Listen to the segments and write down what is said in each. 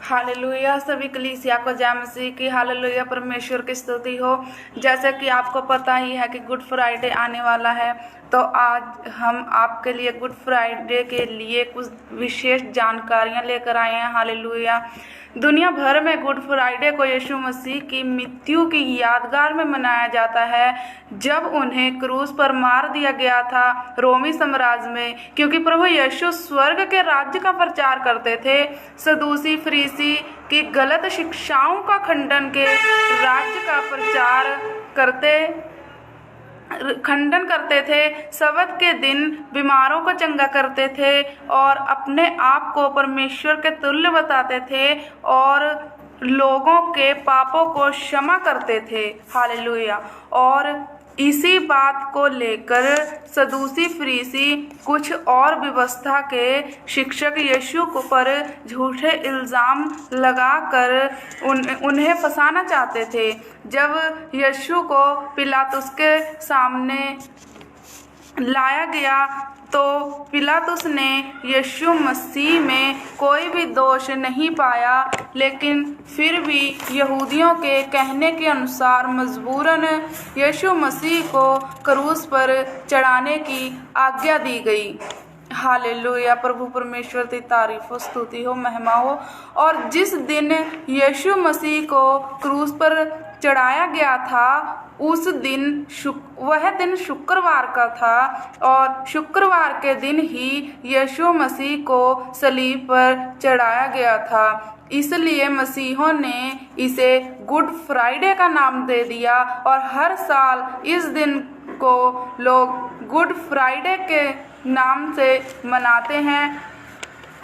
Hallelujah. सभी कलीसिया को जय मसीह की। हालेलुया। परमेश्वर की स्तुति हो। जैसे कि आपको पता ही है कि गुड फ्राइडे आने वाला है, तो आज हम आपके लिए गुड फ्राइडे के लिए कुछ विशेष जानकारियां लेकर आए हैं। हालेलुया। दुनिया भर में गुड फ्राइडे को यीशु मसीह की मृत्यु की यादगार में मनाया जाता है, जब उन्हें क्रूस पर मार दिया गया था रोमी साम्राज्य में, क्योंकि प्रभु यीशु स्वर्ग के राज्य का प्रचार करते थे। सदूसी फरीसी की गलत शिक्षाओं का खंडन के राज्य का खंडन करते थे, सबत के दिन बीमारों को चंगा करते थे और अपने आप को परमेश्वर के तुल्य बताते थे और लोगों के पापों को क्षमा करते थे। हालेलुया। और इसी बात को लेकर सदूसी फरीसी कुछ और व्यवस्था के शिक्षक यीशु को पर झूठे इल्ज़ाम लगाकर उन्हें फंसाना चाहते थे। जब यीशु को पिलातुस के सामने लाया गया तो पिलातुस ने यीशु मसीह में कोई भी दोष नहीं पाया, लेकिन फिर भी यहूदियों के कहने के अनुसार मजबूरन यीशु मसीह को क्रूस पर चढ़ाने की आज्ञा दी गई। हालेलुया। प्रभु परमेश्वर की तारीफ हो, स्तुति हो, महिमा हो। और जिस दिन यीशु मसीह को क्रूस पर चढ़ाया गया था, उस दिन वह दिन शुक्रवार का था और शुक्रवार के दिन ही यीशु मसीह को सलीब पर चढ़ाया गया था। इसलिए मसीहों ने इसे गुड फ्राइडे का नाम दे दिया और हर साल इस दिन को लोग गुड फ्राइडे के नाम से मनाते हैं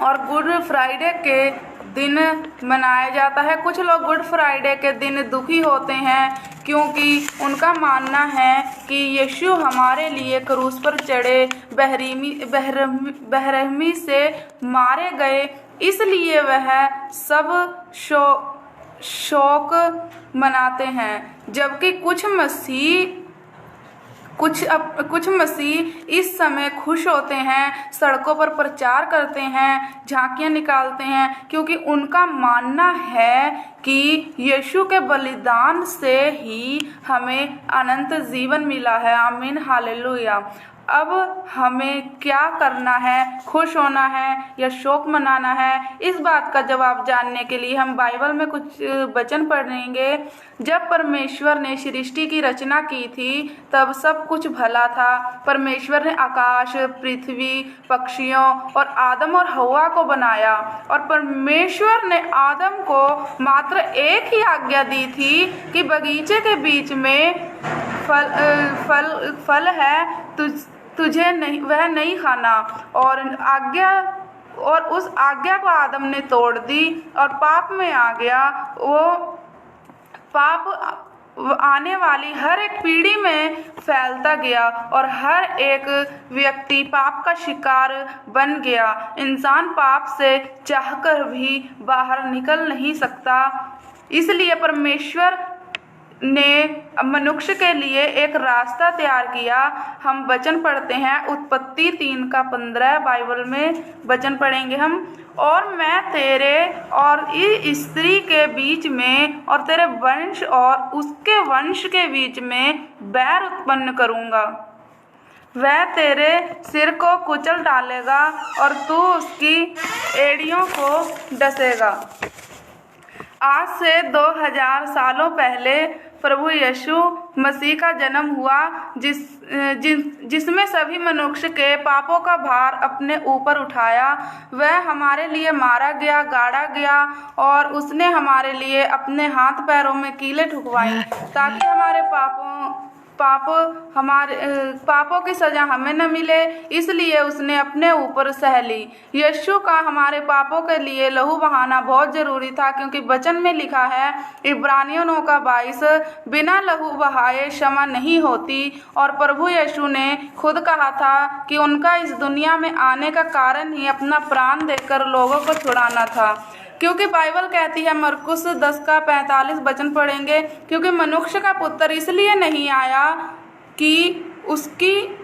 और गुड फ्राइडे के दिन मनाया जाता है। कुछ लोग गुड फ्राइडे के दिन दुखी होते हैं क्योंकि उनका मानना है कि यीशु हमारे लिए क्रूस पर चढ़े, बेरहमी से मारे गए, इसलिए वह सब शोक मनाते हैं। जबकि कुछ मसीह इस समय खुश होते हैं, सड़कों पर प्रचार करते हैं, झांकियां निकालते हैं, क्योंकि उनका मानना है कि यीशु के बलिदान से ही हमें अनंत जीवन मिला है। आमीन। हालेलुया। अब हमें क्या करना है, खुश होना है या शोक मनाना है? इस बात का जवाब जानने के लिए हम बाइबल में कुछ वचन पढ़ेंगे। जब परमेश्वर ने सृष्टि की रचना की थी, तब सब कुछ भला था। परमेश्वर ने आकाश, पृथ्वी, पक्षियों और आदम और हव्वा को बनाया। और परमेश्वर ने आदम को मात्र एक ही आज्ञा दी थी कि बगीचे के बीच में फल है, तुझे नहीं, वह नहीं खाना। और उस आज्ञा को आदम ने तोड़ दी और पाप में आ गया। वो पाप आने वाली हर एक पीढ़ी में फैलता गया और हर एक व्यक्ति पाप का शिकार बन गया। इंसान पाप से चाहकर भी बाहर निकल नहीं सकता। इसलिए परमेश्वर ने मनुष्य के लिए एक रास्ता तैयार किया। हम वचन पढ़ते हैं, उत्पत्ति 3:15 बाइबल में वचन पढ़ेंगे हम। और मैं तेरे और इस स्त्री के बीच में और तेरे वंश और उसके वंश के बीच में बैर उत्पन्न करूंगा। वह तेरे सिर को कुचल डालेगा और तू उसकी एड़ियों को डसेगा। आज से 2000 सालों पहले प्रभु यीशु मसीह का जन्म हुआ, जिसमें सभी मनुष्य के पापों का भार अपने ऊपर उठाया। वह हमारे लिए मारा गया, गाड़ा गया और उसने हमारे लिए अपने हाथ पैरों में कीलें ठुकवाई, ताकि हमारे पापों की सजा हमें न मिले। इसलिए उसने अपने ऊपर सह ली। यीशु का हमारे पापों के लिए लहू बहाना बहुत जरूरी था, क्योंकि वचन में लिखा है, इब्रानियों 9:22, बिना लहू बहाए क्षमा नहीं होती। और प्रभु यीशु ने खुद कहा था कि उनका इस दुनिया में आने का कारण ही अपना प्राण देकर लोगों को छुड़ाना था। क्योंकि बाइबल कहती है, मरकुस 10:45 वचन पढ़ेंगे, क्योंकि मनुष्य का पुत्र इसलिए नहीं आया कि उसकी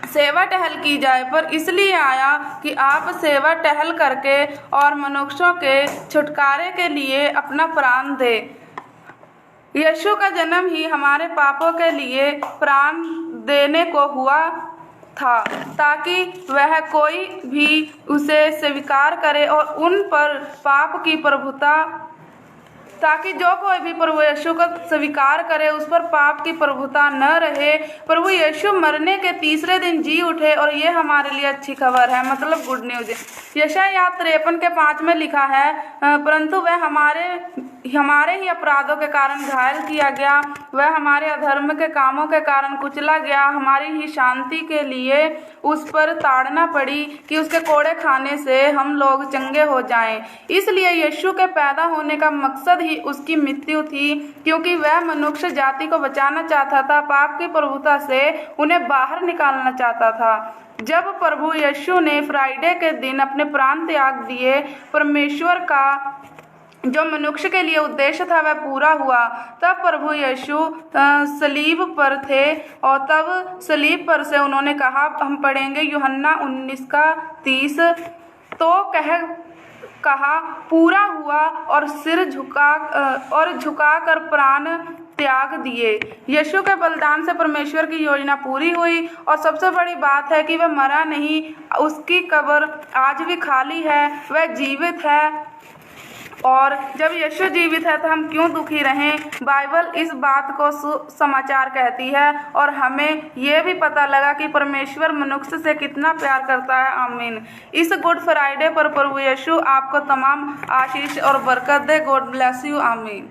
सेवा टहल की जाए, पर इसलिए आया कि आप सेवा टहल करके और मनुष्यों के छुटकारे के लिए अपना प्राण दे। यीशु का जन्म ही हमारे पापों के लिए प्राण देने को हुआ था, ताकि वह कोई भी उसे स्वीकार करे और उन पर पाप की प्रभुता ताकि जो कोई भी प्रभु यीशु को स्वीकार करे उस पर पाप की प्रभुता न रहे। प्रभु यीशु मरने के तीसरे दिन जी उठे और ये हमारे लिए अच्छी खबर है, मतलब गुड न्यूज। यशायाह 53 के 5 में लिखा है, परंतु वह हमारे ही अपराधों के कारण घायल किया गया, वह हमारे अधर्म के कामों के कारण कुचला गया, हमारी ही शांति के लिए उस पर ताड़ना पड़ी कि उसके कोड़े खाने से हम लोग चंगे हो जाएं। इसलिए यीशु के पैदा होने का मकसद ही उसकी मृत्यु थी, क्योंकि वह मनुष्य जाति को बचाना चाहता था, पाप की प्रभुता से उन्हें बाहर निकालना चाहता था। जब प्रभु यीशु ने फ्राइडे के दिन अपने प्राण त्याग दिए, परमेश्वर का जो मनुष्य के लिए उद्देश्य था वह पूरा हुआ। तब प्रभु यीशु सलीब पर थे और तब सलीब पर से उन्होंने कहा, हम पढ़ेंगे यूहन्ना 19:30, तो कहा पूरा हुआ और सिर झुका कर प्राण त्याग दिए। यीशु के बलिदान से परमेश्वर की योजना पूरी हुई और सबसे बड़ी बात है कि वह मरा नहीं, उसकी कब्र आज भी खाली है, वह जीवित है। और जब यीशु जीवित है तो हम क्यों दुखी रहें? बाइबल इस बात को सुसमाचार कहती है और हमें यह भी पता लगा कि परमेश्वर मनुष्य से कितना प्यार करता है। आमीन। इस गुड फ्राइडे पर प्रभु यीशु आपको तमाम आशीष और बरकत दे। God bless you. आमीन।